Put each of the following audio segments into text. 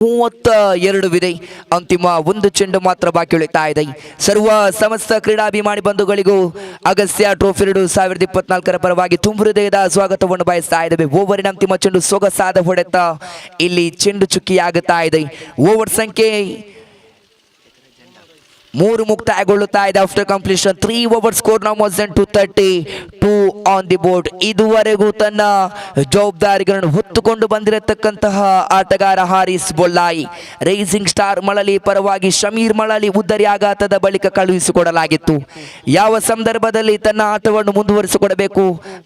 32 ಅಂತಿಮ ಒಂದು ಚೆಂಡು ಮಾತ್ರ ಬಾಕಿ ಉಳಿತಾ ಇದೆ. ಸರ್ವ ಸಮಸ್ತ ಕ್ರೀಡಾಭಿಮಾನಿ ಬಂಧುಗಳಿಗೂ ಅಗಸ್ತ್ಯ ಟ್ರೋಫಿ 2024 ಪರವಾಗಿ ತುಂಬ ಹೃದಯದ ಸ್ವಾಗತವನ್ನು ಬಯಸ್ತಾ ಇದ್ದೇವೆ. ಓವರಿನ ಅಂತಿಮ ಚೆಂಡು ಸೊಗಸಾದ ಹೊಡೆತ ಇಲ್ಲಿ ಚೆಂಡು ಚುಕ್ಕಿಯಾಗುತ್ತಾ ಇದೆ. ಓವರ್ ಸಂಖ್ಯೆ 3 ಮುಕ್ತಾಯಗೊಳ್ಳುತ್ತಾ ಇದೆ. After completion 3 over score now was 232 on the board. ಇದುವರೆಗೂ ತನ್ನ ಜವಾಬ್ದಾರಿಗಳನ್ನು ಹೊತ್ತುಕೊಂಡು ಬಂದಿರತಕ್ಕಂತಹ ಆಟಗಾರ ಹಾರಿಸ್ ಬೊಲ್ಲಾಯಿ ರೈಸಿಂಗ್ ಸ್ಟಾರ್ ಮಳಲಿ ಪರವಾಗಿ ಶಮೀರ್ ಮಳಲಿ ಉದ್ದರಿ ಆಘಾತದ ಬಳಿಕ ಕಳುಹಿಸಿಕೊಡಲಾಗಿತ್ತು. ಯಾವ ಸಂದರ್ಭದಲ್ಲಿ ತನ್ನ ಆಟವನ್ನು ಮುಂದುವರಿಸಿಕೊಡಬೇಕು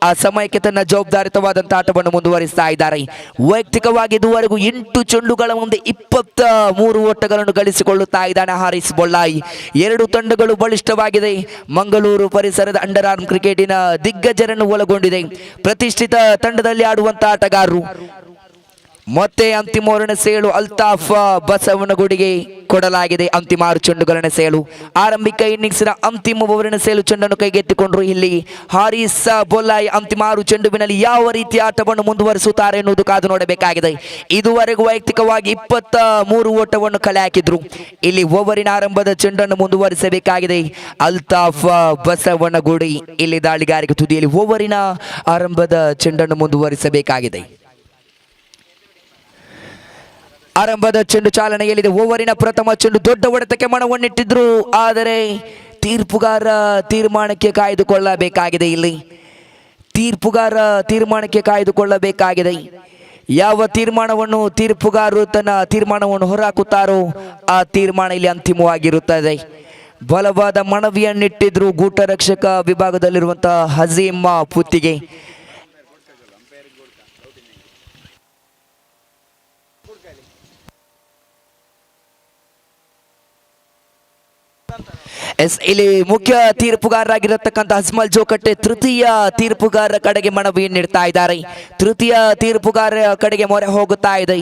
ಆ ಸಮಯಕ್ಕೆ ತನ್ನ ಜವಾಬ್ದಾರಿತವಾದಂತಹ ಆಟವನ್ನು ಮುಂದುವರಿಸ್ತಾ ಇದ್ದಾರೆ. ವೈಯಕ್ತಿಕವಾಗಿ ಇದುವರೆಗೂ 8 ಚೆಂಡುಗಳ ಮುಂದೆ 23 ಓಟಗಳನ್ನು ಗಳಿಸಿಕೊಳ್ಳುತ್ತಾ ಇದ್ದಾನೆ ಹಾರಿಸ್ ಬೊಲ್ಲಾಯಿ. 2 ತಂಡಗಳು ಬಲಿಷ್ಠವಾಗಿದೆ. ಮಂಗಳೂರು ಪರಿಸರದ ಅಂಡರ್ ಆರ್ಮ್ ಕ್ರಿಕೆಟಿನ ದಿಗ್ಗಜರನ್ನು ಒಳಗೊಂಡಿದೆ. ಪ್ರತಿಷ್ಠಿತ ತಂಡದಲ್ಲಿ ಆಡುವಂತಹ ಆಟಗಾರರು. ಮತ್ತೆ ಅಂತಿಮ ಓವರಿನ ಸೇಳು ಅಲ್ತಾಫ್ ಬಸವನಗುಡಿಗೆ ಕೊಡಲಾಗಿದೆ. ಅಂತಿಮ 6 ಚೆಂಡುಗಳ ಸೇಳು. ಆರಂಭಿಕ ಇನ್ನಿಂಗ್ಸ್ನ ಅಂತಿಮ ಓವರಿನ ಸೇಳು ಚೆಂಡನ್ನು ಕೈಗೆತ್ತಿಕೊಂಡ್ರು. ಇಲ್ಲಿ ಹಾರಿಸ್ ಬೊಲ್ಲಾಯಿ ಅಂತಿಮ 6 ಚೆಂಡುವಿನಲ್ಲಿ ಯಾವ ರೀತಿಯ ಆಟವನ್ನು ಮುಂದುವರಿಸುತ್ತಾರೆ ಎನ್ನುವುದು ಕಾದು ನೋಡಬೇಕಾಗಿದೆ. ಇದುವರೆಗೂ ವೈಯಕ್ತಿಕವಾಗಿ 23 ಓಟವನ್ನು ಕಲೆ ಹಾಕಿದ್ರು. ಇಲ್ಲಿ ಓವರಿನ ಆರಂಭದ ಚೆಂಡನ್ನು ಮುಂದುವರಿಸಬೇಕಾಗಿದೆ. ಅಲ್ತಾಫ್ ಬಸವನಗುಡಿ ಇಲ್ಲಿ ದಾಳಿಗಾರಿಕೆ ತುದಿಯಲ್ಲಿ ಓವರಿನ ಆರಂಭದ ಚೆಂಡನ್ನು ಮುಂದುವರಿಸಬೇಕಾಗಿದೆ. ಆರಂಭದ ಚೆಂಡು ಚಾಲನೆಯಲ್ಲಿದೆ. ಓವರಿನ ಪ್ರಥಮ ಚೆಂಡು ದೊಡ್ಡ ಹೊಡೆತಕ್ಕೆ ಮಣವನ್ನಿಟ್ಟಿದ್ರು. ಆದರೆ ತೀರ್ಪುಗಾರ ತೀರ್ಮಾನಕ್ಕೆ ಕಾಯ್ದುಕೊಳ್ಳಬೇಕಾಗಿದೆ. ಇಲ್ಲಿ ತೀರ್ಪುಗಾರ ತೀರ್ಮಾನಕ್ಕೆ ಕಾಯ್ದುಕೊಳ್ಳಬೇಕಾಗಿದೆ. ಯಾವ ತೀರ್ಮಾನವನ್ನು ತೀರ್ಪುಗಾರರು ತನ್ನ ತೀರ್ಮಾನವನ್ನು ಹೊರಹಾಕುತ್ತಾರೋ ಆ ತೀರ್ಮಾನ ಇಲ್ಲಿ ಅಂತಿಮವಾಗಿರುತ್ತದೆ. ಬಲವಾದ ಮನವಿಯನ್ನಿಟ್ಟಿದ್ರು ಗೂಟ ರಕ್ಷಕ ವಿಭಾಗದಲ್ಲಿರುವಂತಹ ಹಜೀಮ್ ಪುತ್ತಿಗೆ. ಇಲ್ಲಿ ಮುಖ್ಯ ತೀರ್ಪುಗಾರರಾಗಿರತಕ್ಕಂಥ ಅಜ್ಮಲ್ ಜೋಕಟ್ಟೆ ತೃತೀಯ ತೀರ್ಪುಗಾರರ ಕಡೆಗೆ ಮನವಿಯನ್ನು ನೀಡ್ತಾ ಇದ್ದಾರೆ. ತೃತೀಯ ತೀರ್ಪುಗಾರರ ಕಡೆಗೆ ಮೊರೆ ಹೋಗುತ್ತಾ ಇದೆ.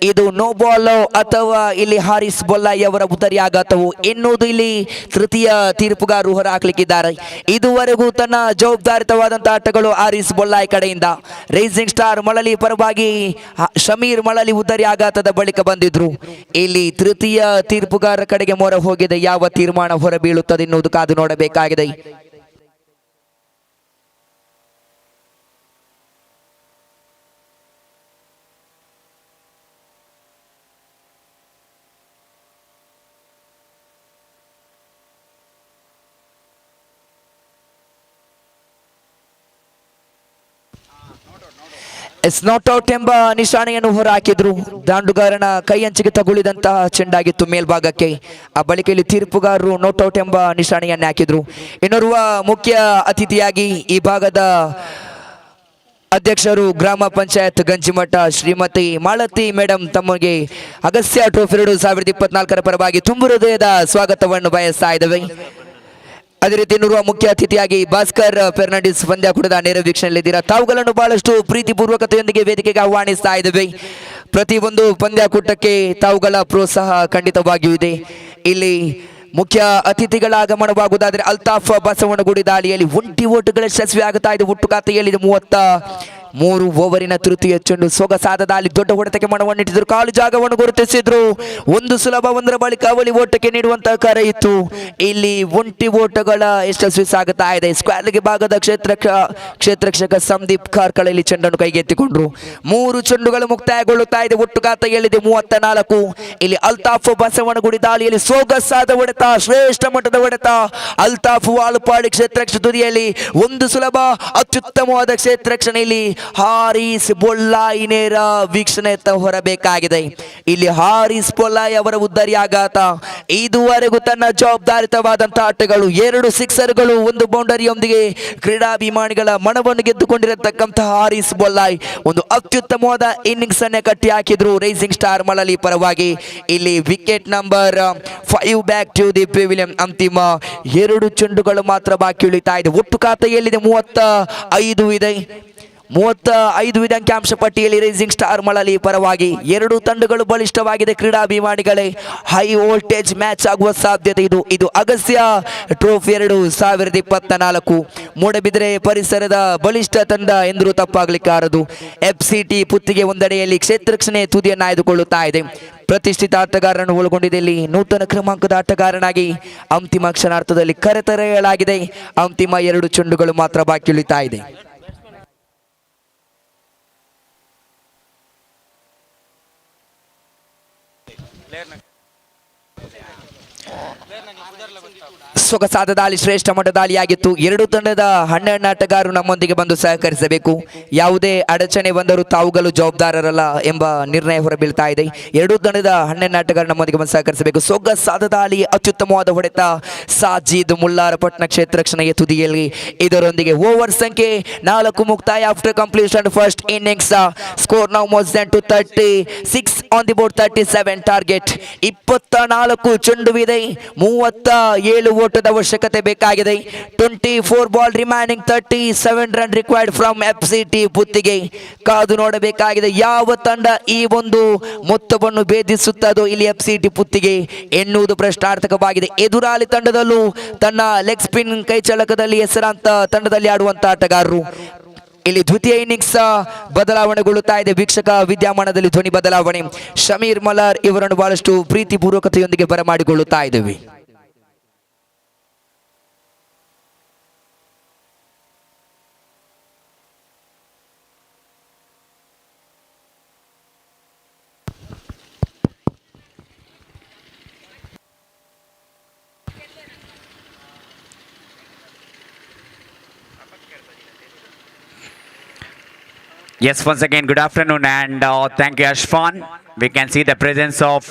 ಇದು ನೋ ಬಾಲ್ ಅಥವಾ ಇಲ್ಲಿ ಹಾರಿಸ್ ಬೊಲ್ಲಾಯಿ ಅವರ ಉತ್ತರಿ ಆಘಾತವು ಎನ್ನುವುದು ಇಲ್ಲಿ ತೃತೀಯ ತೀರ್ಪುಗಾರರು ಹೊರ ಹಾಕ್ಲಿಕ್ಕಿದ್ದಾರೆ. ಇದುವರೆಗೂ ತನ್ನ ಜವಾಬ್ದಾರಿತವಾದಂತಹ ಆಟಗಳು ಹಾರಿಸ್ ಬೊಲ್ಲಾಯಿ ಕಡೆಯಿಂದ. ರೈಸಿಂಗ್ ಸ್ಟಾರ್ ಮಳಲಿ ಪರವಾಗಿ ಶಮೀರ್ ಮಳಲಿ ಉದ್ದರಿ ಆಘಾತದ ಬಳಿಕ ಬಂದಿದ್ರು. ಇಲ್ಲಿ ತೃತೀಯ ತೀರ್ಪುಗಾರರ ಕಡೆಗೆ ಮೊರೆ ಹೋಗಿದೆ. ಯಾವ ತೀರ್ಮಾನ ಹೊರ ಬೀಳುತ್ತದೆ ಎನ್ನುವುದು ಕಾದು ನೋಡಬೇಕಾಗಿದೆ. ನಾಟ್ ಔಟ್ ಎಂಬ ನಿಶಾನೆಯನ್ನು ಹೊರಹಾಕಿದ್ರು. ದಾಂಡುಗಾರನ ಕೈಯಂಚಿಗೆ ತಗುಲಿದಂತಹ ಚೆಂಡಾಗಿತ್ತು ಮೇಲ್ಭಾಗಕ್ಕೆ. ಆ ಬಳಿಕ ಇಲ್ಲಿ ತೀರ್ಪುಗಾರರು ನಾಟ್ ಔಟ್ ಎಂಬ ನಿಶಾನೆಯನ್ನು ಹಾಕಿದ್ರು. ಇನ್ನೋರ್ವ ಮುಖ್ಯ ಅತಿಥಿಯಾಗಿ ಈ ಭಾಗದ ಅಧ್ಯಕ್ಷರು ಗ್ರಾಮ ಪಂಚಾಯತ್ ಗಂಜಿಮಠ ಶ್ರೀಮತಿ ಮಾಲತಿ ಮೇಡಮ್ ತಮಗೆ ಅಗಸ್ತ್ಯ ಟ್ರೋಫಿ 2024 ಪರವಾಗಿ ತುಂಬ ಹೃದಯದ ಸ್ವಾಗತವನ್ನು ಬಯಸ್ತಾ ಇದ್ದೇವೆ. ಅದೇ ರೀತಿ ಇನ್ನೋರ್ವ ಮುಖ್ಯ ಅತಿಥಿಯಾಗಿ ಭಾಸ್ಕರ್ ಫೆರ್ನಾಂಡಿಸ್ ಪಂದ್ಯಾಕೂಟದ ನೇರ ವೀಕ್ಷಣೆಯಲ್ಲಿದ್ದೀರಾ. ತಾವುಗಳನ್ನು ಬಹಳಷ್ಟು ಪ್ರೀತಿಪೂರ್ವಕತೆಯೊಂದಿಗೆ ವೇದಿಕೆಗೆ ಆಹ್ವಾನಿಸ್ತಾ ಇದ್ದೇವೆ. ಪ್ರತಿಯೊಂದು ಪಂದ್ಯಾಕೂಟಕ್ಕೆ ತಾವುಗಳ ಪ್ರೋತ್ಸಾಹ ಖಂಡಿತವಾಗಿಯೂ ಇದೆ. ಇಲ್ಲಿ ಮುಖ್ಯ ಅತಿಥಿಗಳ ಆಗಮನವಾಗುವುದಾದರೆ ಅಲ್ತಾಫ್ ಬಸವನಗುಡಿ ದಾಳಿಯಲ್ಲಿ 20 ಓಟುಗಳ ಯಶಸ್ವಿ ಆಗುತ್ತಾ ಇದೆ. ಒಟ್ಟು ಖಾತೆಯಲ್ಲಿ 33 ಓವರಿನ ತೃತೀಯ ಚೆಂಡು ಸೊಗಸಾದ ದಾಳಿ ದೊಡ್ಡ ಹೊಡೆತಕ್ಕೆ ಮಣವನ್ನಿಟ್ಟಿದ್ರು. ಕಾಲು ಜಾಗವನ್ನು ಗುರುತಿಸಿದ್ರು. ಒಂದು ಸುಲಭ ಒಂದರ ಬಳಿಕ ಅವಳಿ ಓಟಕ್ಕೆ ನೀಡುವಂತಹ ಕರೆ ಇತ್ತು. ಇಲ್ಲಿ 20 ಓಟಗಳ ಯಶಸ್ವಿ ಸಾಗುತ್ತಾ ಇದೆ. ಸ್ಕ್ವಾರ್ಗೆ ಭಾಗದ ಕ್ಷೇತ್ರರಕ್ಷಕ ಸಂದೀಪ್ ಕಾರ್ಕಳಲ್ಲಿ ಚೆಂಡನ್ನು ಕೈಗೆತ್ತಿಕೊಂಡ್ರು. 3 ಚೆಂಡುಗಳು ಮುಕ್ತಾಯಗೊಳ್ಳುತ್ತಾ ಇದೆ. ಒಟ್ಟು ಖಾತೆಯಲ್ಲಿದೆ 34. ಇಲ್ಲಿ ಅಲ್ತಾಫ್ ಬಸವನಗುಡಿ ದಾಳಿಯಲ್ಲಿ ಸೊಗಸಾದ ಹೊಡೆತ, ಶ್ರೇಷ್ಠ ಮಟ್ಟದ ಹೊಡೆತ. ಅಲ್ತಾಫ್ ವಾಲುಪಾಡಿ ಕ್ಷೇತ್ರರಕ್ಷಕ ತುದಿಯಲ್ಲಿ ಒಂದು ಸುಲಭ ಅತ್ಯುತ್ತಮವಾದ ಕ್ಷೇತ್ರರಕ್ಷಣೆಯಲ್ಲಿ ಹಾರಿಸ್ ಬೊಲ್ಲಾಯಿ ನೇರ ವೀಕ್ಷಣೆಯತ್ತ ಹೊರಬೇಕಾಗಿದೆ. ಇಲ್ಲಿ ಹಾರಿಸ್ ಬೊಲ್ಲಾಯಿ ಅವರ ಉದ್ದರಿ ಆಘಾತ. ಇದುವರೆಗೂ ತನ್ನ ಜವಾಬ್ದಾರಿತವಾದಂತಹ ಆಟಗಳು 2 ಸಿಕ್ಸರ್ಗಳು 1 ಬೌಂಡರಿಯೊಂದಿಗೆ ಕ್ರೀಡಾಭಿಮಾನಿಗಳ ಮನವನ್ನು ಗೆದ್ದುಕೊಂಡಿರತಕ್ಕಂತಹ ಹಾರಿಸ್ ಬೊಲ್ಲಾಯಿ ಒಂದು ಅತ್ಯುತ್ತಮವಾದ ಇನ್ನಿಂಗ್ಸ್ ಅನ್ನೇ ಕಟ್ಟಿ ಹಾಕಿದ್ರು ರೈಸಿಂಗ್ ಸ್ಟಾರ್ ಮಳಲಿ ಪರವಾಗಿ. ಇಲ್ಲಿ wicket number 5 back to the pavilion. ಅಂತಿಮ 2 ಚೆಂಡುಗಳು ಮಾತ್ರ ಬಾಕಿ ಉಳಿತಾ ಇದೆ. ಒಟ್ಟು ಖಾತೆಯಲ್ಲಿದೆ 35 ಇದೆ. 35 ಅಂಕಿಅಂಶ ಪಟ್ಟಿಯಲ್ಲಿ ರೈಸಿಂಗ್ ಸ್ಟಾರ್ ಮಳಲಿ ಪರವಾಗಿ ಎರಡು ತಂಡಗಳು ಬಲಿಷ್ಠವಾಗಿದೆ. ಕ್ರೀಡಾಭಿಮಾನಿಗಳೇ, ಹೈ ವೋಲ್ಟೇಜ್ ಮ್ಯಾಚ್ ಆಗುವ ಸಾಧ್ಯತೆ ಇದು ಅಗಸ್ತ್ಯ ಟ್ರೋಫಿ 2024 ಮೂಡಬಿದರೆ ಪರಿಸರದ ಬಲಿಷ್ಠ ತಂಡ ಎಂದರೂ ತಪ್ಪಾಗಲಿಕ್ಕಾರದು. FCT ಪುತ್ತಿಗೆ ಒಂದೆಡೆಯಲ್ಲಿ ಕ್ಷೇತ್ರ ರಕ್ಷಣೆ ತುದಿಯನ್ನು ಆಯ್ದುಕೊಳ್ಳುತ್ತಾ ಇದೆ. ಪ್ರತಿಷ್ಠಿತ ಆಟಗಾರರನ್ನು ಒಳಗೊಂಡಿದೆ. ಇಲ್ಲಿ ನೂತನ ಕ್ರಮಾಂಕದ ಆಟಗಾರನಾಗಿ ಅಂತಿಮ ಕ್ಷಣಾರ್ಥದಲ್ಲಿ ಕರೆತರೆಯಲಾಗಿದೆ. ಅಂತಿಮ 2 ಚೆಂಡುಗಳು ಮಾತ್ರ ಬಾಕಿ ಉಳಿತಾ ಇದೆ. ಸೊಗಸಾದ ದಾಳಿ, ಶ್ರೇಷ್ಠ ಮಟ್ಟ ದಾಳಿಯಾಗಿತ್ತು. ಎರಡು ತಂಡದ 12 ಆಟಗಾರರು ನಮ್ಮೊಂದಿಗೆ ಬಂದು ಸಹಕರಿಸಬೇಕು. ಯಾವುದೇ ಅಡಚಣೆ ಬಂದರೂ ತಾವುಗಳು ಜವಾಬ್ದಾರರಲ್ಲ ಎಂಬ ನಿರ್ಣಯ ಹೊರಬೀಳ್ತಾ ಇದೆ. ಎರಡು ತಂಡದ 12 ಆಟಗಾರರು ನಮ್ಮೊಂದಿಗೆ ಬಂದು ಸಹಕರಿಸಬೇಕು. ಸೊಗಸಾದ ದಾಳಿ, ಅತ್ಯುತ್ತಮವಾದ ಹೊಡೆತ. ಸಾಜೀದ್ ಮುಲ್ಲಾರಪಟ್ಟಣ ಕ್ಷೇತ್ರ ರಕ್ಷಣೆಯ ತುದಿಯಲ್ಲಿ. ಇದರೊಂದಿಗೆ ಓವರ್ ಸಂಖ್ಯೆ 4 ಮುಕ್ತಾಯ. After completion first innings, score now more than to 36 on the board. 37 target. 24 ಚೆಂಡುವಿದೆ. 37 ಓಟದ ಅವಶ್ಯಕತೆ ಬೇಕಾಗಿದೆ. 24 ball remaining. 37 run required from FCT Puttige. ಕಾದು ನೋಡಬೇಕಾಗಿದೆ ಯಾವ ತಂಡ ಈ ಒಂದು ಮೊತ್ತವನ್ನು ಭೇದಿಸುತ್ತದೋ ಇಲ್ಲಿ FCT ಪುತ್ತಿಗೆ ಎನ್ನುವುದು ಪ್ರಶ್ನಾರ್ಥಕವಾಗಿದೆ. ಎದುರಾಳಿ ತಂಡದಲ್ಲೂ ತನ್ನ ಲೆಗ್ ಸ್ಪಿನ್ ಕೈಚಳಕದಲ್ಲಿ ಹೆಸರಾಂತ ತಂಡದಲ್ಲಿ ಆಡುವಂತ ಆಟಗಾರರು. ಇಲ್ಲಿ ದ್ವಿತೀಯ ಇನ್ನಿಂಗ್ಸ್ ಬದಲಾವಣೆಗೊಳ್ಳುತ್ತಾ ಇದೆ. ವೀಕ್ಷಕ ವಿದ್ಯಮಾನದಲ್ಲಿ ಧ್ವನಿ ಬದಲಾವಣೆ. ಶಮೀರ್ ಮಲಾರ್ ಇವರನ್ನು ಬಹಳಷ್ಟು ಪ್ರೀತಿ ಪೂರ್ವಕತೆಯೊಂದಿಗೆ ಬರಮಾಡಿಕೊಳ್ಳುತ್ತಾ ಇದ್ದೇವೆ. Yes, once again, good afternoon and thank you, Ashfan. We can see the presence of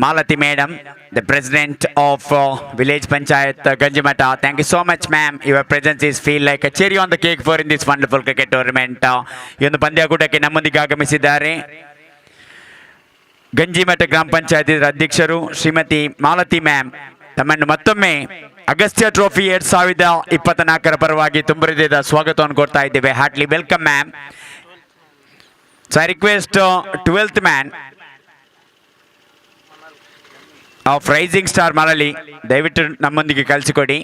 Malati Madam, the President of Village Panchayat Ganjimata. Thank you so much, ma'am. Your presence is feel like a cherry on the cake for in this wonderful cricket tournament. ಈ ಒಂದು ಪಂದ್ಯಾಕೂಟಕ್ಕೆ ನಮ್ಮೊಂದಿಗೆ ಆಗಮಿಸಿದ್ದಾರೆ ಗಂಜಿಮಠ ಗ್ರಾಮ ಪಂಚಾಯತ್ ಅಧ್ಯಕ್ಷರು Shrimati Malathi ma'am. ತಮ್ಮನ್ನು ಮತ್ತೊಮ್ಮೆ Agastya trophy 2024 ಪರವಾಗಿ ತುಂಬ ಹೃದಯದ ಸ್ವಾಗತವನ್ನು ಕೊಡ್ತಾ ಇದ್ದೇವೆ. Heartly welcome ma'am. So I request 12th man of rising star Malali ದಯವಿಟ್ಟು ನಮ್ಮೊಂದಿಗೆ ಕಳಿಸಿಕೊಡಿ.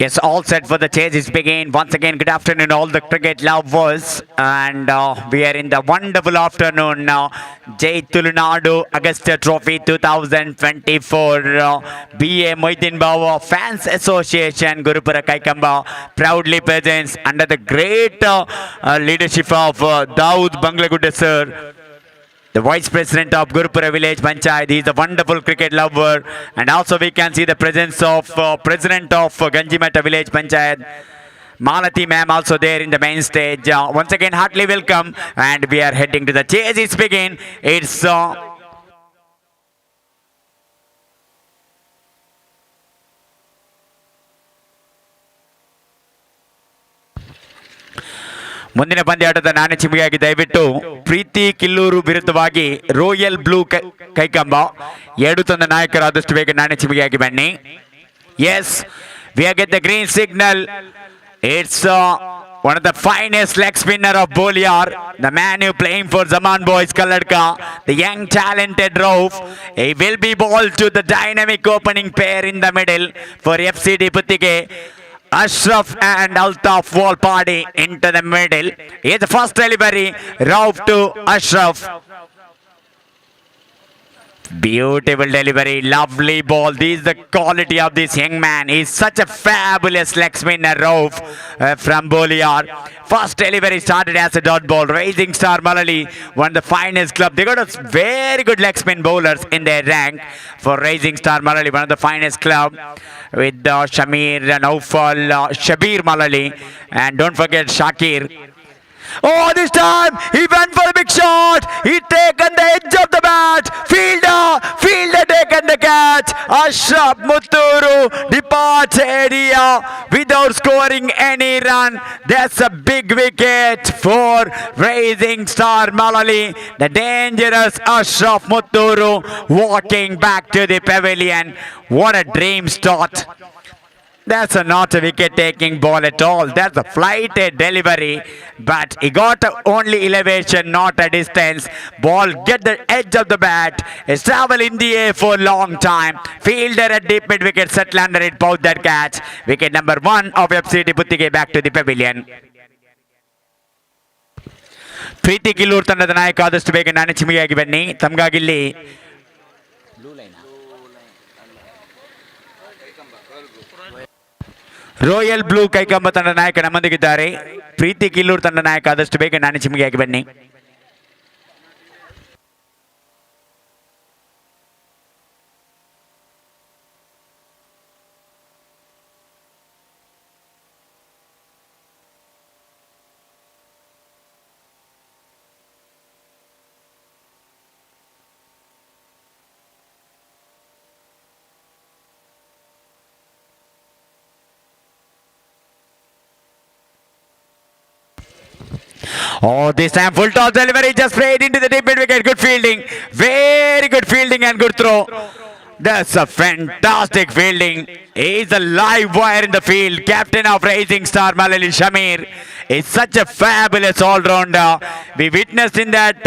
Yes, all set for the chase is begin. Once again, good afternoon, all the cricket lovers, and we are in the wonderful afternoon now. Jai Tulunadu Agastya Trophy 2024. BA Mohiddin Bawa Fans Association Gurupura Kaikamba proudly presents under the great leadership of Daud Banglagudda sir, the Vice President of Gurupura Village Panchayat. He is a wonderful cricket lover, and also we can see the presence of President of Ganjimata Village Panchayat, Malati ma'am, also there in the main stage. Once again, heartily welcome, and we are heading to the chase. It's begin. It's ಮುಂದಿನ ಪಂದ್ಯಾಟದ ನಾಣ್ಯ ಚಿಮಿಗಾಗಿ ದಯವಿಟ್ಟು ಪ್ರೀತಿ ಕಿಲ್ಲೂರು ವಿರುದ್ಧವಾಗಿ royal Blue Kaikamba ಎರಡು ತಂಡ ನಾಯಕರಾದಷ್ಟು ಬೇಗ ನಾಣ್ಯ ಚಿಮಿಗಾಗಿ ಬನ್ನಿ. Yes, we are get the green signal. It's one of the finest leg spinner of Boliar, the man who playing for Zaman Boys Kaladka, the young talented Rauf. He will be ball to the dynamic opening pair in the middle for FCD Puttige. Ashraf and Altaf Walpadi into the middle. Here's the first delivery. Rauf to Ashraf. Beautiful delivery, lovely ball. This is the quality of this young man. He's such a fabulous leg spinner, Rauf from Boliar. First delivery started as a dot ball. Rising Star Malali, one of the finest club. They got a very good leg spin bowlers in their rank for Rising Star Malali, one of the finest club with Shamir, Naufal, Shabir Malali, and don't forget Shakir. Oh, this time he went for a big shot. He taken the edge of the bat. Fielder taken the catch. Ashraf Mutturu departs area without scoring any run. That's a big wicket for Rising Star Malali. The dangerous Ashraf Mutturu walking back to the pavilion. What a dream start. That's not a wicket-taking ball at all. That's a flighted delivery, but he got only elevation, not a distance. Ball get the edge of the bat. It's travel in the air for a long time. Fielder at deep mid-wicket, settle under it, both that catch. Wicket number 1 of FCD Puttige back to the pavilion. ಪ್ರೀತಿ ಕಿಲ್ಲೂರ್ ತಂಡದ ನಾಯಕ ಆದಷ್ಟು ಬೇಗ ನಾನೇ ಚಿಮಿಗಾಗಿ ಬನ್ನಿ. ತಮಗಾಗಿಲ್ಲಿ royal Blue Kaikamba ತಂಡ ನಾಯಕ ನಮ್ಮೊಂದಿಗಿದ್ದಾರೆ. ಪ್ರೀತಿ ಕಿಲ್ಲೂರ್ ತಂಡ ನಾಯಕ ಆದಷ್ಟು ಬೇಗ ನಾನು ಚಿಮಿಗೆಯಾಗಿ ಬನ್ನಿ. Oh, this time full toss delivery just straight into the deep mid wicket. Good fielding. Very good fielding and good throw. That's a fantastic fielding. He's a live wire in the field. Captain of Rising Star Malali Shamir is such a fabulous all-rounder. We witnessed in that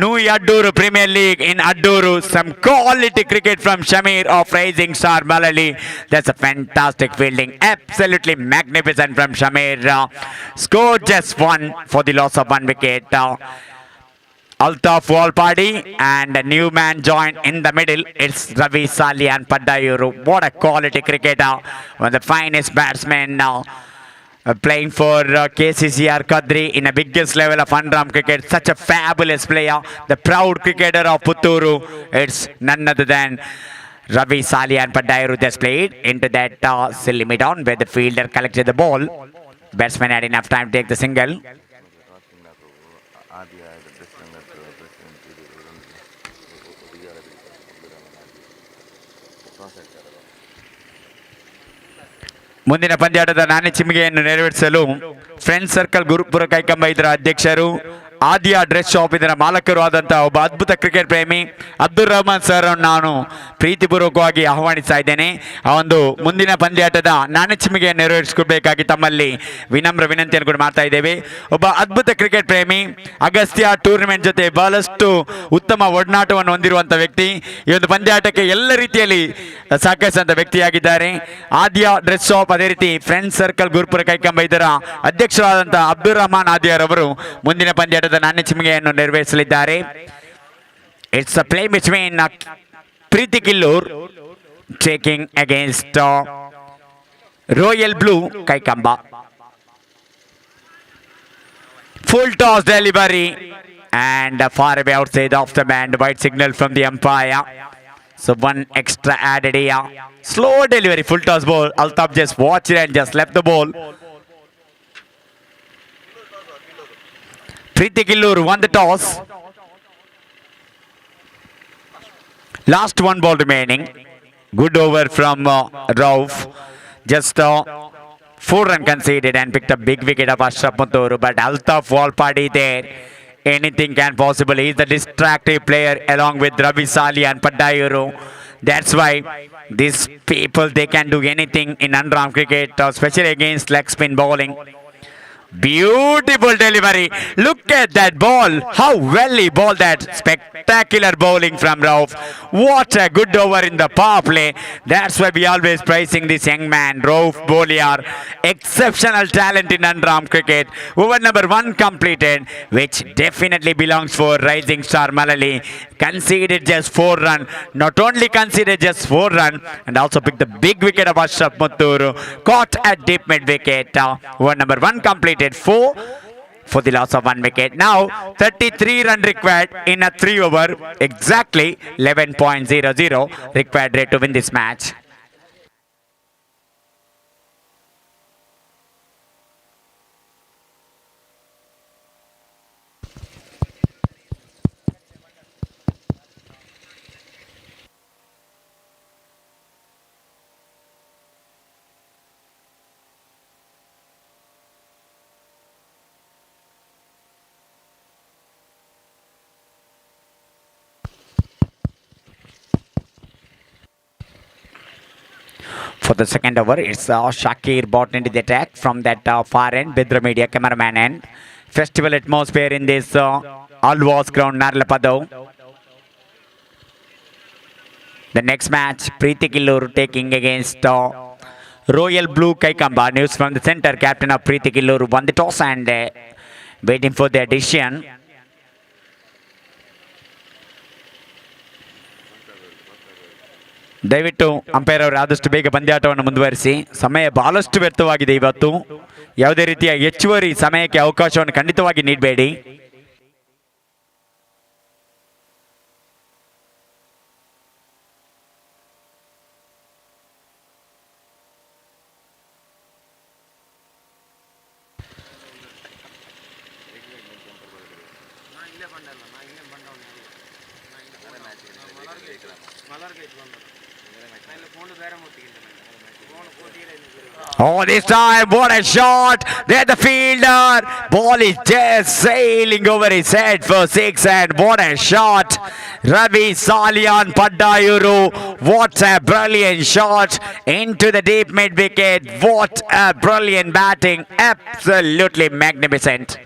New Adduru Premier League in Adduru some quality cricket from Shamir of Rising Star Malali. That's a fantastic fielding. Absolutely magnificent from Shamir. Scored just 1 for the loss of 1 wicket. Altaf Walpadi and a new man joined in the middle. It's Ravi Salian Padayuru. What a quality cricketer. One of the finest batsmen now. Playing for KCCR Kadri in the biggest level of undrawn cricket. Such a fabulous player. The proud cricketer of Putturu. It's none other than Ravi Salian Padayuru just played into that silly mid-on where the fielder collected the ball. Batsman had enough time to take the single. ಮುಂದಿನ ಪಂದ್ಯಾಟದ ನಾಣ್ಯ ಚಿಮಿಗೆಯನ್ನು ನೆರವೇರಿಸಲು friends circle Gurupura Kaikamba ಇದರ ಅಧ್ಯಕ್ಷರು ಆದಿಯ dress shop ಇದರ ಮಾಲಕರು ಆದಂತಹ ಒಬ್ಬ ಅದ್ಭುತ cricket ಪ್ರೇಮಿ ಅಬ್ದುಲ್ ರಹಮಾನ್ ಸರ್ ನಾನು ಪ್ರೀತಿಪೂರ್ವಕವಾಗಿ ಆಹ್ವಾನಿಸ್ತಾ ಇದ್ದೇನೆ. ಆ ಒಂದು ಮುಂದಿನ ಪಂದ್ಯಾಟದ ನಾಣ್ಯ ಚಿಮಿಗೆಯನ್ನು ನೆರವೇರಿಸಿಕೊಡ್ಬೇಕಾಗಿ ತಮ್ಮಲ್ಲಿ ವಿನಮ್ರ ವಿನಂತಿಯನ್ನು ಕೂಡ ಮಾಡ್ತಾ ಇದ್ದೇವೆ. ಒಬ್ಬ ಅದ್ಭುತ ಕ್ರಿಕೆಟ್ ಪ್ರೇಮಿ, ಅಗಸ್ತ್ಯ ಟೂರ್ನಮೆಂಟ್ ಜೊತೆ ಬಹಳಷ್ಟು ಉತ್ತಮ ಒಡನಾಟವನ್ನು ಹೊಂದಿರುವಂಥ ವ್ಯಕ್ತಿ, ಈ ಒಂದು ಪಂದ್ಯಾಟಕ್ಕೆ ಎಲ್ಲ ರೀತಿಯಲ್ಲಿ ಸಹಕರಿಸಿದಂಥ ವ್ಯಕ್ತಿಯಾಗಿದ್ದಾರೆ. ಆದಿಯ ಡ್ರೆಸ್ ಶಾಪ್ ಅದೇ ರೀತಿ ಫ್ರೆಂಡ್ಸ್ ಸರ್ಕಲ್ ಗುರುಪುರ ಕೈಕಂಬ ಇದರ ಅಧ್ಯಕ್ಷರಾದಂತಹ ಅಬ್ದುಲ್ ರಹಮಾನ್ ಆದಿಯರವರು ಮುಂದಿನ ಪಂದ್ಯಾಟದ ನಾಣ್ಯ ಚಿಮಿಗೆಯನ್ನು ನೆರವೇರಿಸಲಿದ್ದಾರೆ. It's a play between Preethi Killur taking against Royal Blue Kaikamba. Full toss delivery and far away outside off the man. White signal from the umpire. So 1 extra added here. Slow delivery, full toss ball. Altaf just watched it and just left the ball. Preeti Killur won the toss. Last 1 ball remaining. Good over from Rauf. Just 4 run conceded and picked a big wicket of Ashraf Mutturu. But Altaf Walpadi there. Anything can possible. He's the distractive player along with Ravi Sali and Padayuru. That's why these people, they can do anything in unarmed cricket, especially against leg spin bowling. Beautiful delivery. Look at that ball. How well he bowled that. Spectacular bowling from Rauf. What a good over in the power play. That's why we always praising this young man, Rauf Boliar. Exceptional talent in unarmed cricket. Over number 1 completed, which definitely belongs for rising star Malali. Conceded just 4 runs. Not only conceded just 4 runs, and also picked the big wicket of Ashraf Mutturu. Caught at deep mid wicket. Over number 1 completed 4 for the loss of 1 wicket. Now 33 run required in a 3 over. Exactly 11.00 required rate to win this match. For the second over, it's Shakir brought into the attack from that far end, Bidra Media cameraman end. Festival atmosphere in this Alwas ground, Narlapado. The next match, Preeti Killur taking against Royal Blue Kaikamba. News from the center, captain of Preeti Killur won the toss and waiting for the addition. ದಯವಿಟ್ಟು umpire ಅವರು ಆದಷ್ಟು ಬೇಗ ಪಂದ್ಯಾಟವನ್ನು ಮುಂದುವರಿಸಿ. ಸಮಯ ಬಹಳಷ್ಟು ವ್ಯರ್ಥವಾಗಿದೆ ಇವತ್ತು. ಯಾವುದೇ ರೀತಿಯ ಹೆಚ್ಚುವರಿ ಸಮಯಕ್ಕೆ ಅವಕಾಶವನ್ನು ಖಂಡಿತವಾಗಿ ನೀಡಬೇಡಿ. Oh, this time, what a shot! There's the fielder. Ball is just sailing over his head for 6, and what a shot! Ravi Salian Paddayuru. What a brilliant shot into the deep mid wicket. What a brilliant batting. Absolutely magnificent.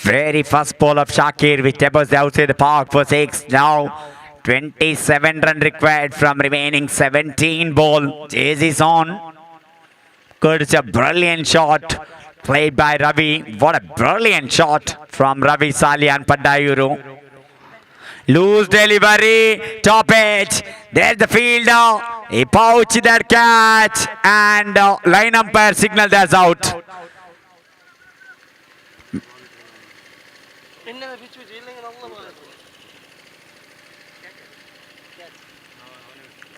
Very first ball of Shakir, which tappers outside the park for 6. Now 27 run required from remaining 17 ball. Chases on. Good, it's a brilliant shot played by Ravi. What a brilliant shot from Ravi Salian Paddayuru. Loose delivery, top edge. There's the fielder. He pouched that catch, and line umpire signal that's out.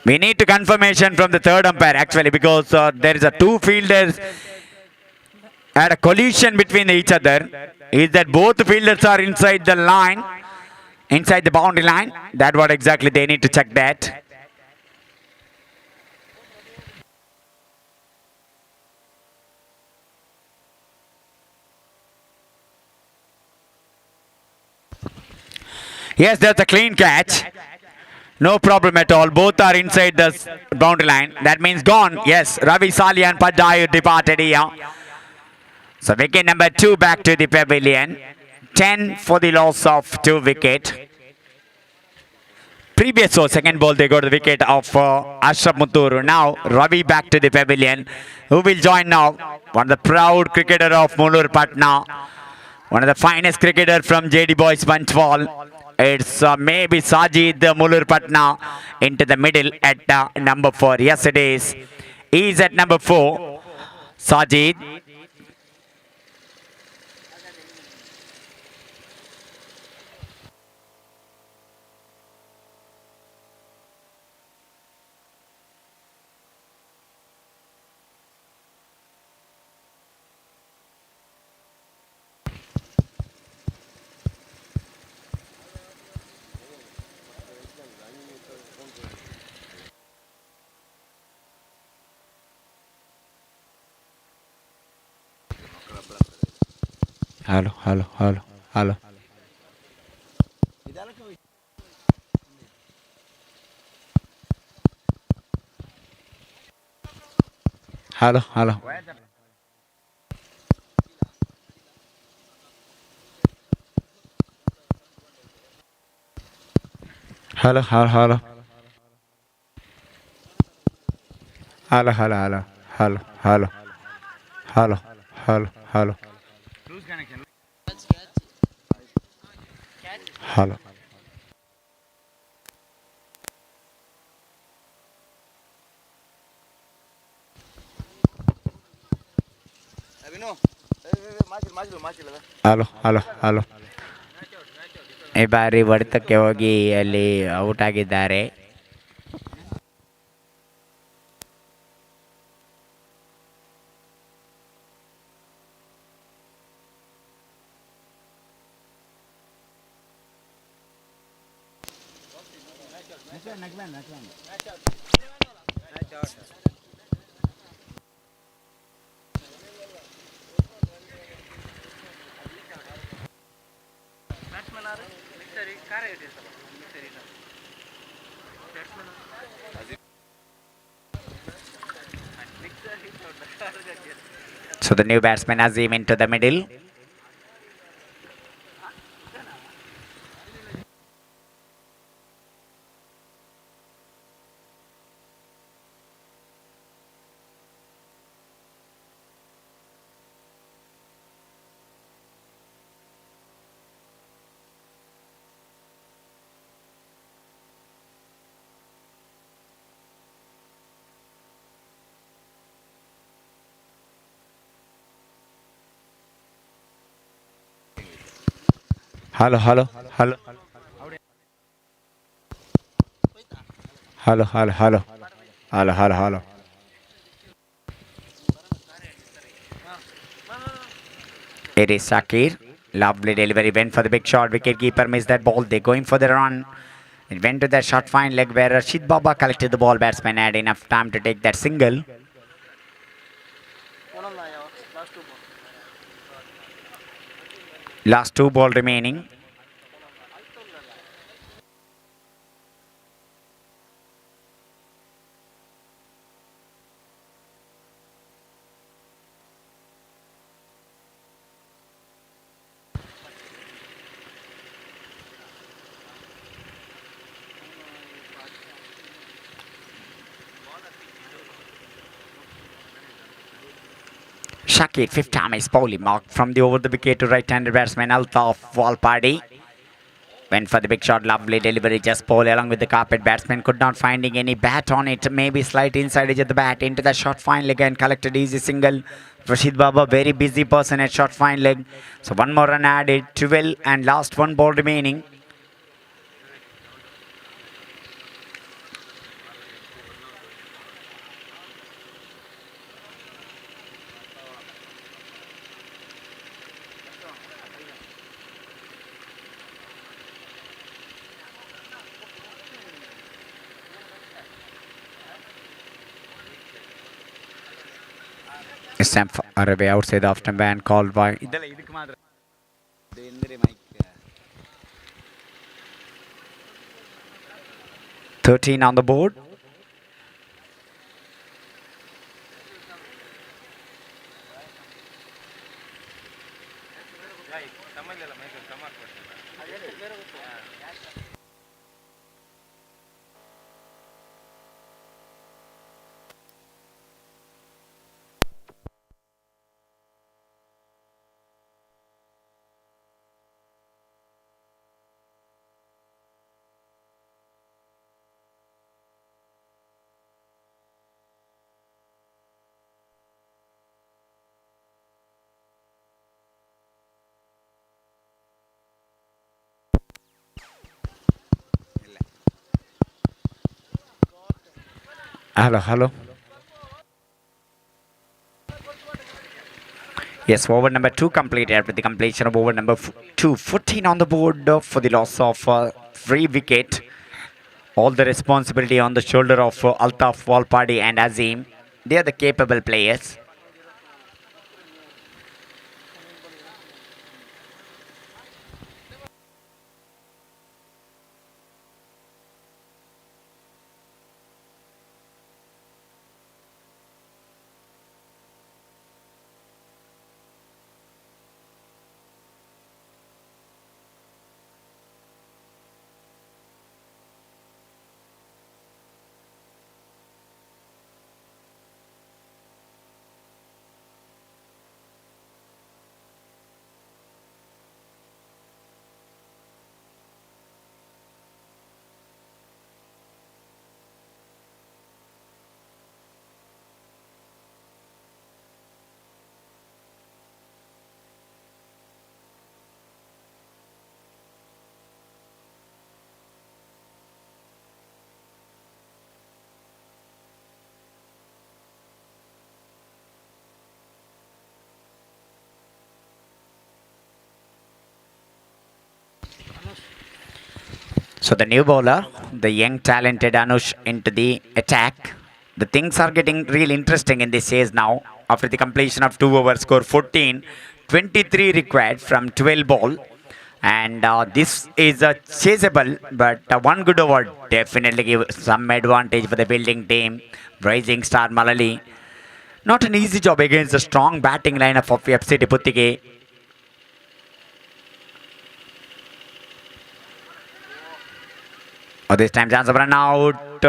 We need to confirmation from the third umpire actually, because there is a 2 fielders had a collision between each other. Is that both fielders are inside the line, inside the boundary line? That's what exactly they need to check that. Yes, that's a clean catch. No problem at all. Both are inside the boundary line. That means gone. Yes, Ravi Salian Paddayuru departed here. So wicket number 2 back to the pavilion. 10 for the loss of 2 wicket. Previous second ball they got the wicket of Ashraf Mutturu. Now Ravi back to the pavilion. Who will join now? One of the proud cricketer of Mulur Patna. One of the finest cricketer from JD Boys Banchwal. It's maybe Sajid Mulur Patna into the middle at number 4. Yes, it is. He's at number 4. Sajid. Hello, hello, hello, hello. Hello, hello. Hello, hello, hello. Hello, hello, hello. Hello, hello. Hello, hello, hello. Hello. Hello hello hello ಈ ಬಾರಿ ಹೊಡೆತಕ್ಕೆ ಹೋಗಿ ಅಲ್ಲಿ out ಆಗಿದ್ದಾರೆ. So the new batsman Azim into the middle. Hello, hello, hello. Hello, hello, hello. Hello, hello, hello. It is Sakir. Lovely delivery. Went for the big shot. Wicket keeper missed that ball. They're going for the run. It went to that short fine leg where Rashid Baba collected the ball. Batsman had enough time to take that single. Last two ball remaining. Shakir, fifth time is bowling marked from the over the wicket to right-handed batsman Altaf Walpadi. Went for the big shot, lovely delivery, just ball along with the carpet. Batsman could not finding any bat on it, maybe slight inside edge of the bat into the short fine leg and collected easy single. Rashid Baba, very busy person at short fine leg. So one more run added, 12 and last one ball remaining. It's time for Arabi outside the after ban called by 13 on the board. Hello, hello. Yes, over number 2 completed with the completion of over number 2. 14 on the board for the loss of free wicket. All the responsibility on the shoulder of Altaf Walpadi and Azim. They are the capable players. So the new bowler, the young talented Anush into the attack. The things are getting really interesting in this phase now. After the completion of 2 overs, score 14, 23 required from 12 ball. And this is a chaseable, but one good over definitely give some advantage for the building team. Rising Star Malali. Not an easy job against the strong batting lineup of FCT Puttige. Oh, this time chance of run out.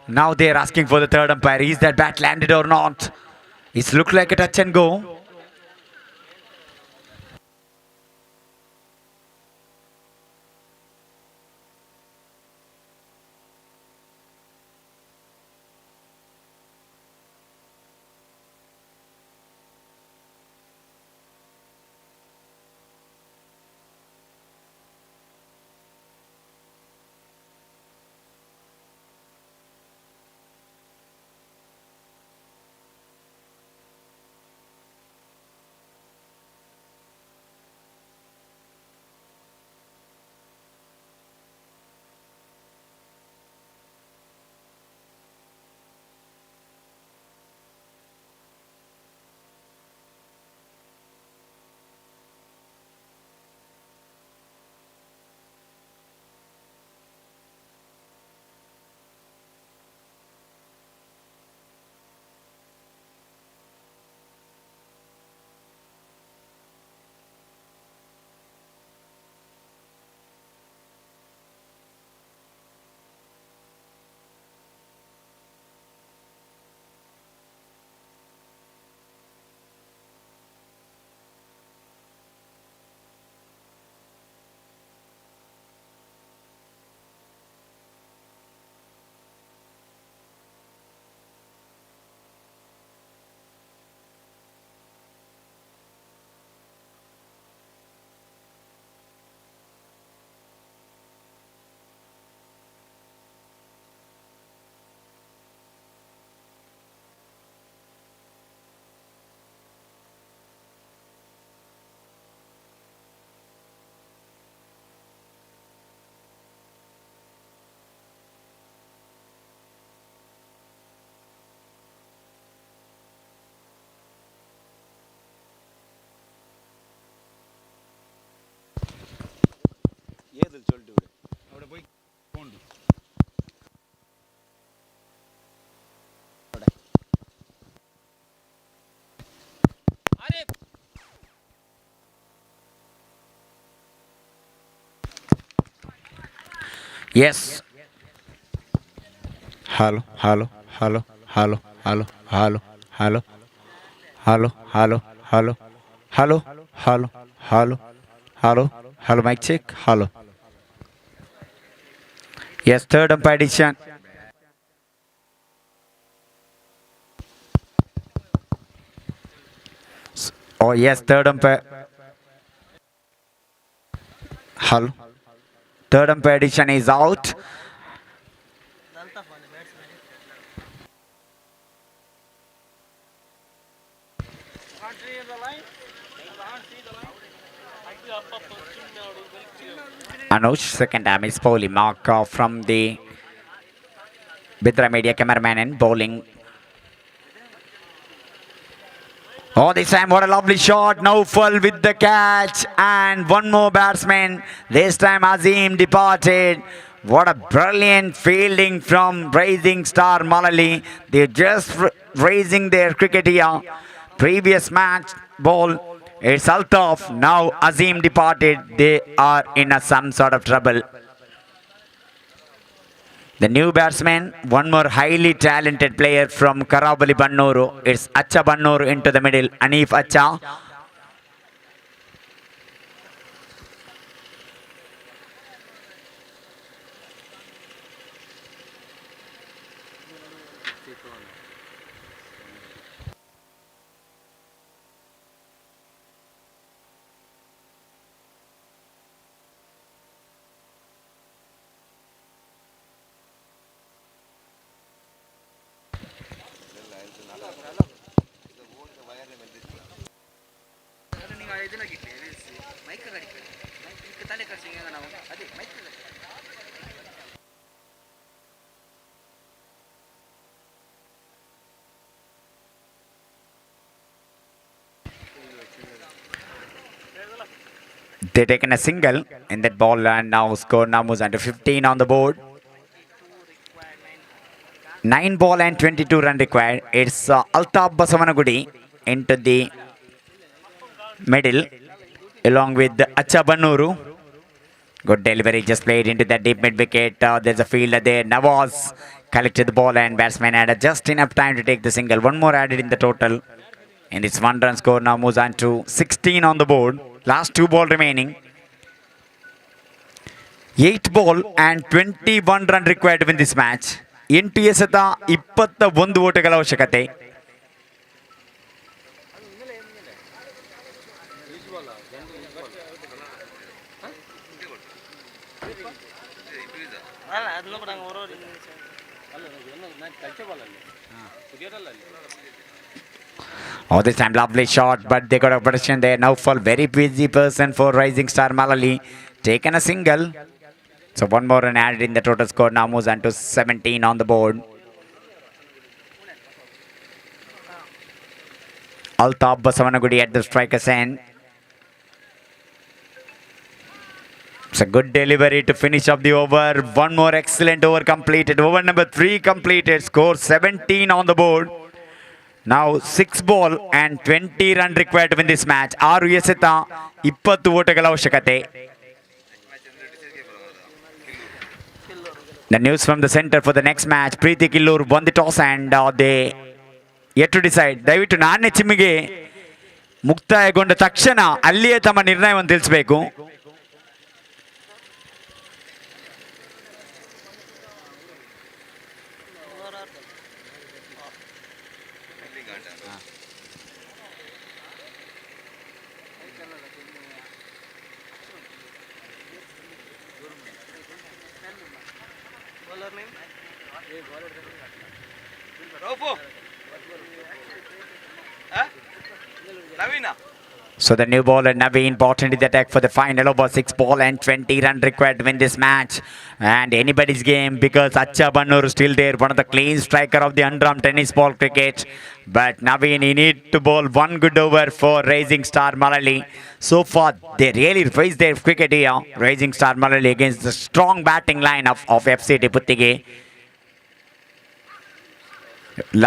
Now they're asking for the third umpire. Is that bat landed or not? It's looked like a touch and go. Yes. Hello, hello, hello, hello, hello, hello, hello, hello, hello, hello, hello, hello, hello, hello, hello, mic check, hello. Yes, third umpire decision. Oh yes, third umpire. Hello. Third umpire decision is out. Anush, second time is bowling mark from the Bidra Media cameraman and bowling. Oh, this time what a lovely shot. Now full with the catch and one more batsman. This time Azim departed. What a brilliant fielding from Rising Star Malali. They're just raising their cricket here. Previous match ball, it's Altaf. Now Azim departed. They are in some sort of trouble. The new batsman, one more highly talented player from Karabali Bannuru. It's Acha Bannuru into the middle. Anif Acha. They taken a single in that ball and now score now moves under 15 on the board. 9 ball and 22 run required. It's Altaf Basavanagudi into the middle along with Acha Bannuru. Good delivery just played into that deep mid wicket. There's a fielder there. Nawaz collected the ball and batsman had just enough time to take the single. One more added in the total. And it's 1 run score now moves on to 16 on the board. Last 2 ball remaining. 8 ball and 21 run required to win this match. ಎಂಟು ಎಸೆತ 21 ಓಟಗಳ ಅವಶ್ಯಕತೆ. Oh, this time lovely shot, but they got a position there. Now for very busy person for Rising Star Malali. Taken a single. So one more run added in the total score. Now moves on to 17 on the board. Altaf Basavanagudi at the striker's end. It's a good delivery to finish up the over. One more excellent over completed. Over number 3 completed. Score 17 on the board. Now 6 ball and 20 run required to win this match. 6 ಎಸೆತ 20 ಓಟಗಳ ಅವಶ್ಯಕತೆ. The news from the center for the next match. Preeti Killur won the toss and they yet to decide. ದಯವಿಟ್ಟು ನಾಣ್ಯ ಚಿಮ್ಮಿಗೆ ಮುಕ್ತಾಯಗೊಂಡ ತಕ್ಷಣ ಅಲ್ಲಿಯೇ ತಮ್ಮ ನಿರ್ಣಯವನ್ನು ತಿಳಿಸಬೇಕು. So the new bowler Naveen bought into the attack for the final over. 6 ball and 20 run required to win this match. And anybody's game because Acha Bannuru is still there. One of the clean striker of the under-arm tennis ball cricket. But Naveen, he need to bowl 1 good over for Rising Star Malali. So far, they really raised their cricket here. Rising Star Malali against the strong batting line of FCT Puttige.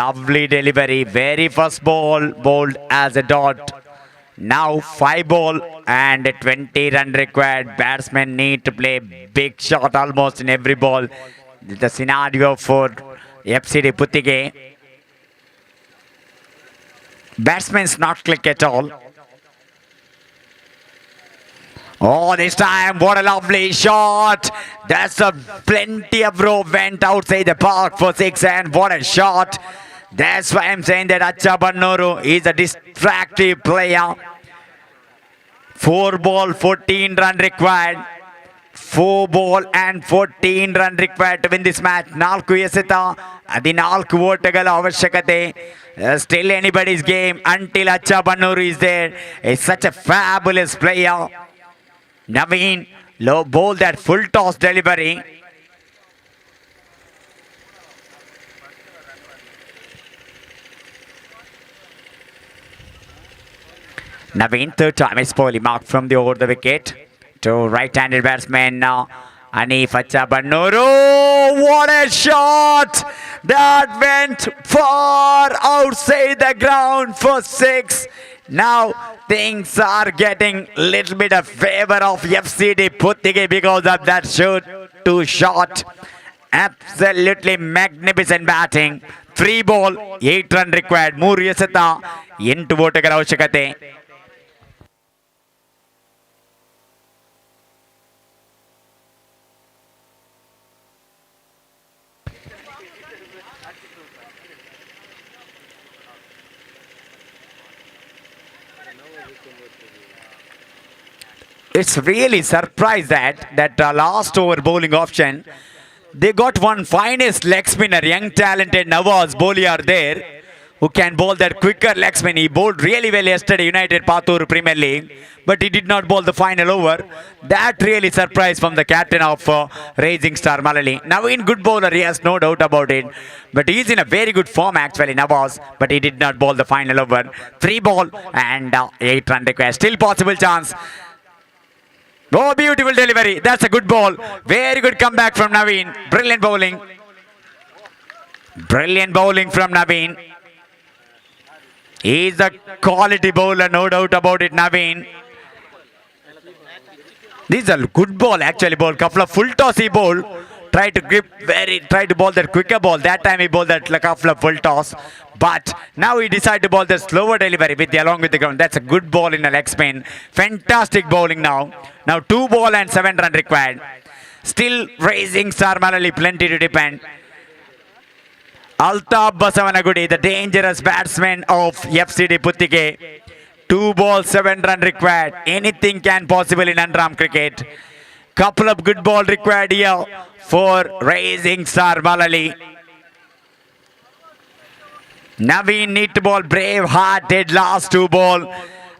Lovely delivery. Very first ball bowled as a dot. Now 5 ball and 20 run required. Batsmen need to play big shot almost in every ball. The scenario for FCT Puttige. Batsmen's not click at all. Oh, this time, what a lovely shot. That's a plenty of rope went outside the park for 6 and what a shot. That's why I'm saying that Acha Bannuru is a distractive player. 4 ball, 14 run required. 4 ball and 14 run required to win this match. 4 ಎಸೆತ 14 ಓಟಗಳ ಅವಶ್ಯಕತೆ. Still anybody's game until Acha Bannuru is there. He's such a fabulous player. Naveen low bowled that full toss delivery. Naveen, 3rd time is poorly marked from the over the wicket to right-handed batsman Hanif Acha Bannuru. What a shot! That went far outside the ground for 6. Now things are getting little bit of favor of FCT Puttige because of that shoot to shot. Absolutely magnificent batting. 3 ball, 8 run required. 3 ಎಸೆತ 8 ಓಟಗಳ ಅವಶ್ಯಕತೆ. It's really surprised that last over bowling option, they got one finest leg spinner, young talented Nawaz Boliar there, who can bowl that quicker leg spin. He bowled really well yesterday, United Patur Premier League, but he did not bowl the final over. That really surprised from the captain of Rising Star Malali. Naveen, good bowler, yes, no doubt about it. But he is in a very good form actually, Nawaz, but he did not bowl the final over. 3 ball and 8 run required. Still possible chance. Oh, beautiful delivery. That's a good ball. Very good comeback from Naveen. Brilliant bowling. Brilliant bowling from Naveen. He's a quality bowler, no doubt about it, Naveen. This is a good ball, actually. Ball. Couple of full toss he bowled. Try to grip try to bowl that quicker ball. That time he bowled that couple of full toss. But now he decided to bowl the slower delivery along with the ground. That's a good ball in a leg spin. Fantastic bowling now. Now 2 ball and 7 run required. Still Rising Star Malali, plenty to depend. Altaf Basavanagudi, the dangerous batsman of FCD Puttige. 2 balls, 7 run required. Anything can possible in Andhra cricket. Couple of good ball required here for Rising Star Malali. Naveen need to bowl brave-hearted last 2 ball.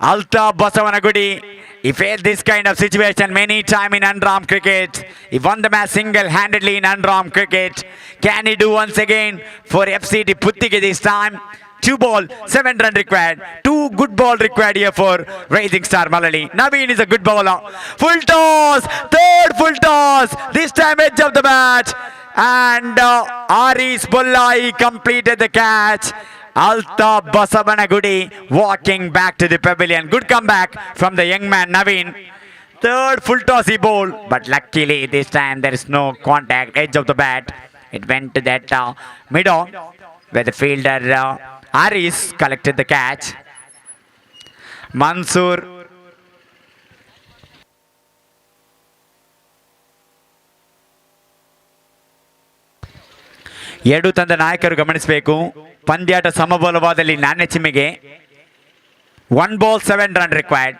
Altaf Basavanagudi, he faced this kind of situation many times in Andhra cricket. He won the match single-handedly in Andhra cricket. Can he do once again for FCD Puttige this time? 2 ball, 7 run required. 2 good ball required here for Rising Star Malali. Naveen is a good bowler. Full toss, 3rd full toss. This time edge of the bat. And Aris Bollai completed the catch. Altaf Basavanagudi walking back to the pavilion. Good comeback from the young man Naveen. 3rd full toss he bowled. But luckily this time there is no contact. Edge of the bat. It went to that mid-on where the fielder Aris collected the catch. Mansoor ಎರಡು ತಂದ ನಾಯಕರು ಗಮನಿಸಬೇಕು. ಪಂದ್ಯಾಟ ಸಮಬಲವಾದಲ್ಲಿ ನಾಣ್ಯ ಚಿಮ್ಮಿಗೆ. 1 ball 7 run required.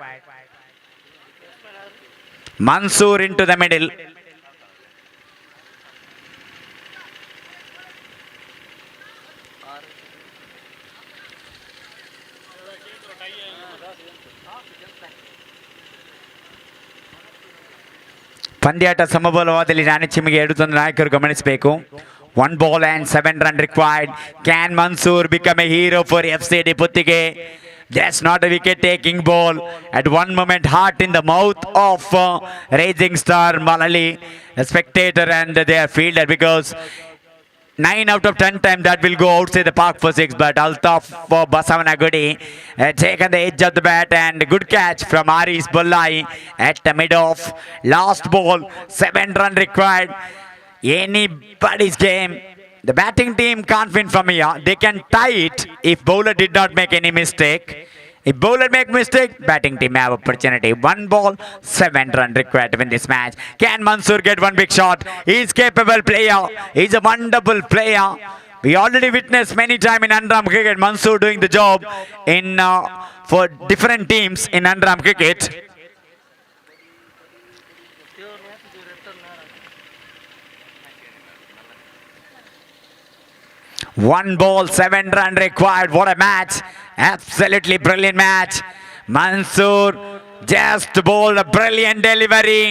Mansoor into the middle. ಪಂದ್ಯಾಟ ಸಮಬಲವಾದಲ್ಲಿ ನಾಣ್ಯ ಚಿಮ್ಮಿಗೆ 2 ತಂದ ನಾಯಕರು ಗಮನಿಸಬೇಕು. 1 ball and 7 run required. Can Mansoor become a hero for FCD Puttige? That's not a wicket-taking ball. At one moment, heart in the mouth of Rising Star Malali, a spectator and their fielder, because 9 out of 10 times that will go outside the park for 6. But Altaf Basavanagudi taken the edge of the bat and good catch from Aris Bollai at the mid-off. Last ball, 7 run required. Anybody's game. The batting team can't win from here. They can tie it if bowler did not make any mistake. If bowler make mistake, batting team have opportunity. 1 ball, 7 run required to win this match. Can Mansoor get one big shot? He's capable player. He's a wonderful player. We already witnessed many times in Andhra cricket Mansoor doing the job in for different teams in Andhra cricket. One ball, 7 run required. What a match. Absolutely brilliant match. Mansoor just bowled a brilliant delivery.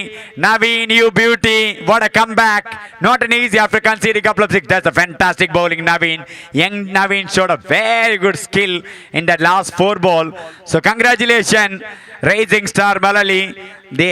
Naveen, you beauty. What a comeback. Not an easy after conceding a couple of 6. That's a fantastic bowling, Naveen. Young Naveen showed a very good skill in that last 4 ball. So congratulations, Rising Star Malali. They